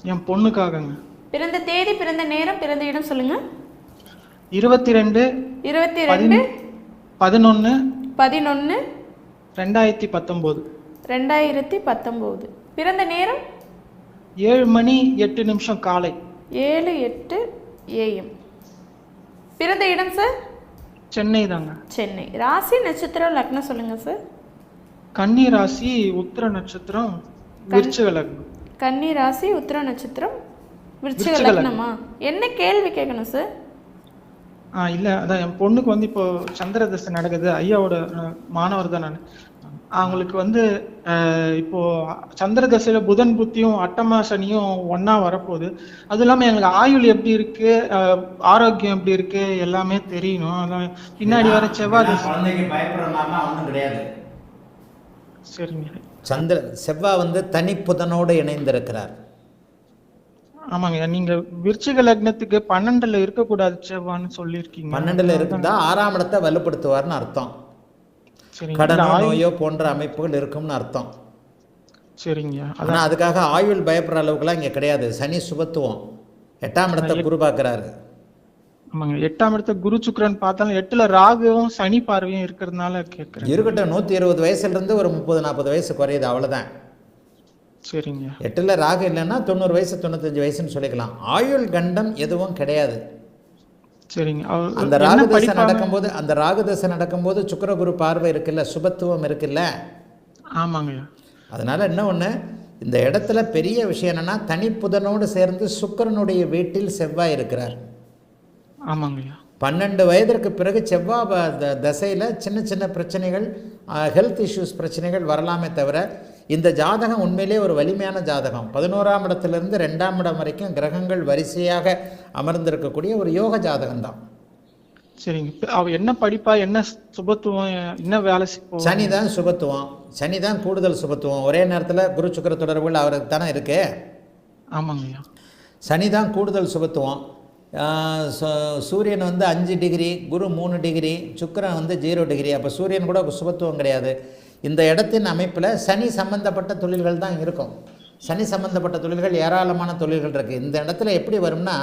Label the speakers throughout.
Speaker 1: என் பொண்ணுக்காகங்க.
Speaker 2: பிறந்த தேதி, பிறந்த நேரம், பிறந்த இடம் சொல்லுங்க.
Speaker 1: 22
Speaker 2: 22
Speaker 1: 11
Speaker 2: 11
Speaker 1: 2019.
Speaker 2: 2019. பிறந்த நேரம்
Speaker 1: 7:08 காலை.
Speaker 2: 7:08 AM. பிறந்த இடம் சார்?
Speaker 1: சென்னை தாங்க.
Speaker 2: சென்னை. ராசி, நட்சத்திரம், லக்னம் சொல்லுங்க சார்.
Speaker 1: கன்னி ராசி, உத்திர நட்சத்திரம், விருச்சிக லக்னம்.
Speaker 2: கன்னி ராசி, உத்திர நட்சத்திரம், விருச்சிக லக்னமா? என்ன கேள்வி கேட்கணும் சார்?
Speaker 1: இல்லை, அதான் என் பொண்ணுக்கு வந்து இப்போ சந்திர தசை நடக்குது. ஐயாவோட மாணவர் தான் நான். அவங்களுக்கு வந்து இப்போ சந்திர தசையில புதன் புத்தியும் அட்டமா சனியும் ஒன்னா வரப்போகுது. அதுவும் இல்லாமல் எங்களுக்கு ஆயுள் எப்படி இருக்கு, ஆரோக்கியம் எப்படி இருக்கு எல்லாமே தெரியணும். அதான் பின்னாடி வர செவ்வாய் தசை. சரிங்க.
Speaker 3: செவ்வாய் வந்து தனி புதனோடு இணைந்திருக்கிறார்.
Speaker 1: ஆமாங்க, நீங்க விருச்சிக லக்னத்துக்கு 12ல இருக்கக்கூடாது செவ்வான்னு சொல்லியிருக்கீங்க.
Speaker 3: 12ல இருந்தா 6ஆம் இடத்தை வலுப்படுத்துவார்னு அர்த்தம். கடனோ நோயோ போன்ற அமைப்புகள் இருக்கும்னு அர்த்தம்.
Speaker 1: சரிங்க.
Speaker 3: ஆனா அதுக்காக ஆயுள் பயப்படுற அளவுக்குலாம் இங்க கிடையாது. சனி சுபத்துவம் 8ஆம் இடத்தை குரு பார்க்கிறாரு.
Speaker 1: ஆமாங்க, 8ஆம் இடத்தை குரு சுக்கிரன் பார்த்தாலும் 8ல ராகுவும் சனி பார்வையும் இருக்கிறதுனால கேட்குறேன்.
Speaker 3: இருக்கட்டும், 120 வயசுல இருந்து ஒரு 30-40 வயசு குறையுது, அவ்வளவுதான்.
Speaker 1: சரிங்க.
Speaker 3: 8ல ராகு இல்லைன்னா 90 வயசு 95 வயசுன்னு சொல்லிக்கலாம். ஆயுள் கண்டம் எதுவும் கிடையாது.
Speaker 1: சரிங்க.
Speaker 3: அந்த ராகு தசை நடக்கும்போது சுக்கிர குரு பார்வை இருக்குல்ல, சுபத்துவம் இருக்குல்ல.
Speaker 1: ஆமாங்க.
Speaker 3: அதனால என்ன ஒண்ணு, இந்த இடத்துல பெரிய விஷயம் என்னன்னா தனிப்புதனோடு சேர்ந்து சுக்கிரனுடைய வீட்டில் செவ்வாய் இருக்கிறார்.
Speaker 1: ஆமாங்க.
Speaker 3: 12 வயதிற்கு பிறகு செவ்வாய் தசையில் சின்ன சின்ன பிரச்சனைகள், ஹெல்த் இஷ்யூஸ் பிரச்சனைகள் வரலாமே தவிர இந்த ஜாதகம் உண்மையிலே ஒரு வலிமையான ஜாதகம். 11ஆம் இடத்திலிருந்து 2ஆம் இடம் வரைக்கும் கிரகங்கள் வரிசையாக அமர்ந்திருக்கக்கூடிய ஒரு யோக ஜாதகம் தான்.
Speaker 1: சரிங்க. அவ என்ன படிப்பா, என்ன சுபத்துவம், என்ன வேலை?
Speaker 3: சனி தான் சுபத்துவம், சனி தான் கூடுதல் சுபத்துவம். ஒரே நேரத்தில் குரு சுக்கிர தொடர்புகள் அவருக்கு தானே இருக்கு.
Speaker 1: ஆமாங்கய்யா. சனி
Speaker 3: தான் கூடுதல் சுபத்துவம். சூரியன் வந்து 5 டிகிரி, குரு 3 டிகிரி, சுக்கிரன் வந்து 0 டிகிரி. அப்போ சூரியன் கூட சுபத்துவம் கிடையாது. இந்த இடத்தின் அமைப்பில் சனி சம்பந்தப்பட்ட தொழில்கள் தான் இருக்கும். சனி சம்பந்தப்பட்ட தொழில்கள் ஏராளமான தொழில்கள் இருக்குது. இந்த இடத்துல எப்படி வரும்னா,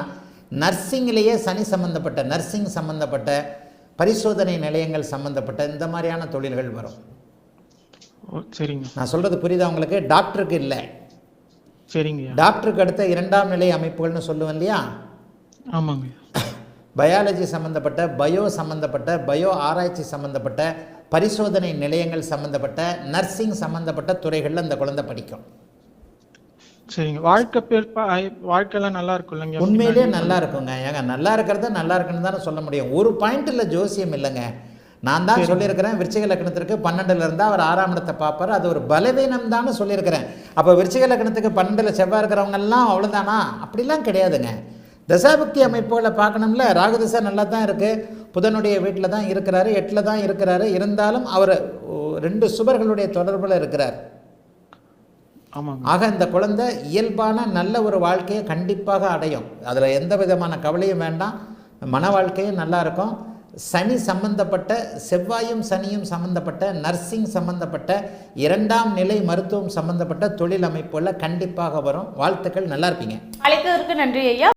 Speaker 3: நர்சிங்லேயே சனி சம்பந்தப்பட்ட, நர்சிங் சம்பந்தப்பட்ட, பரிசோதனை நிலையங்கள் சம்பந்தப்பட்ட இந்த மாதிரியான தொழில்கள் வரும்.
Speaker 1: சரிங்க.
Speaker 3: நான் சொல்கிறது புரியுதா உங்களுக்கு? டாக்டருக்கு இல்லை.
Speaker 1: சரிங்க.
Speaker 3: டாக்டருக்கு அடுத்த 2ஆம் நிலை அமைப்புகள்னு சொல்லுவேன் இல்லையா?
Speaker 1: ஆமாங்க.
Speaker 3: பயாலஜி சம்மந்தப்பட்ட, பயோ சம்மந்தப்பட்ட, பயோ ஆராய்ச்சி சம்மந்தப்பட்ட, பரிசோதனை நிலையங்கள் சம்மந்தப்பட்ட, நர்சிங் சம்மந்தப்பட்ட துறைகளில் அந்த குழந்தை படிக்கும்.
Speaker 1: சரிங்க. வாழ்க்கையெல்லாம் நல்லா இருக்கும்லங்க?
Speaker 3: உண்மையிலே நல்லா இருக்குங்க. ஏங்க நல்லா இருக்கிறத நல்லா இருக்குன்னு தானே சொல்ல முடியும். ஒரு பாயிண்டில் ஜோசியம் இல்லைங்க. நான் தான் சொல்லியிருக்கிறேன், விருச்சிக லக்னத்திற்கு 12ல் இருந்தால் அவர் 6ஆம் இடத்தை பார்ப்பார், அது ஒரு பலவீனம் தானே சொல்லியிருக்கிறேன். அப்போ விருச்சிக லக்னத்துக்கு 12ல் செவ்வாய் இருக்கிறவங்கெல்லாம் அவ்வளோதானா? அப்படிலாம் கிடையாதுங்க. தசாபக்தி அமைப்புகளை பார்க்கணும்ல. ராகுதசை நல்லா தான் இருக்குது, புதனுடைய வீட்டில் தான் இருக்கிறாரு, 8ல் தான் இருக்கிறாரு. இருந்தாலும் அவர் 2 சுபர்களுடைய தொடர்பில் இருக்கிறார். ஆக இந்த குழந்தை இயல்பான நல்ல ஒரு வாழ்க்கையை கண்டிப்பாக அடையும். அதில் எந்த விதமான கவலையும் வேண்டாம். மன வாழ்க்கையும் நல்லா இருக்கும். சனி சம்பந்தப்பட்ட, செவ்வாயும் சனியும் சம்பந்தப்பட்ட, நர்சிங் சம்பந்தப்பட்ட, 2ஆம் நிலை மருத்துவம் சம்பந்தப்பட்ட தொழில் அமைப்புகளில் கண்டிப்பாக வரும். வாழ்த்துக்கள், நல்லா இருப்பீங்க.
Speaker 2: அழைத்ததற்கு நன்றி ஐயா.